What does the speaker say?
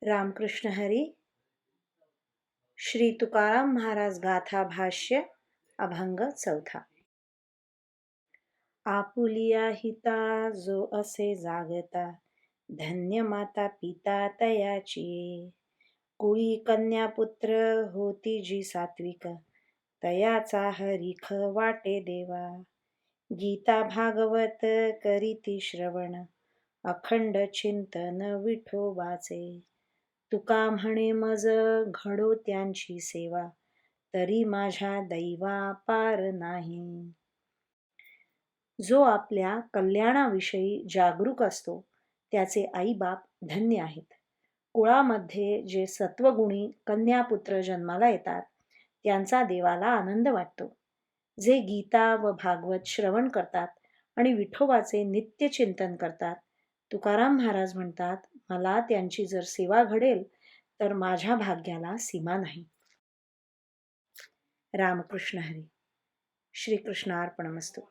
रामकृष्ण हरी. श्री तुकाराम महाराज गाथा भाष्य अभंग चौथा. आपुलिया हिता जो असे जागता, धन्य माता पिता तयाची. कुळी कन्या पुत्र होती जी सात्विक, तयाचा हरिख वाटे देवा. गीता भागवत करीती श्रवण, अखंड चिंतन विठोबाचे. तुका म्हणे मज घडो त्यांची सेवा, तरी माझ्या दैवा पार नाही. जो आपल्या कल्याणाविषयी जागरूक असतो त्याचे आईबाप धन्य आहेत. कुळामध्ये जे सत्वगुणी कन्यापुत्र जन्माला येतात त्यांचा देवाला आनंद वाटतो. जे गीता व भागवत श्रवण करतात आणि विठोबाचे नित्य चिंतन करतात, तुकाराम महाराज म्हणतात, मला त्यांची जर सेवा घडेल तर माझ्या भाग्याला सीमा नाही. रामकृष्ण हरी. श्रीकृष्णार्पणमस्तु.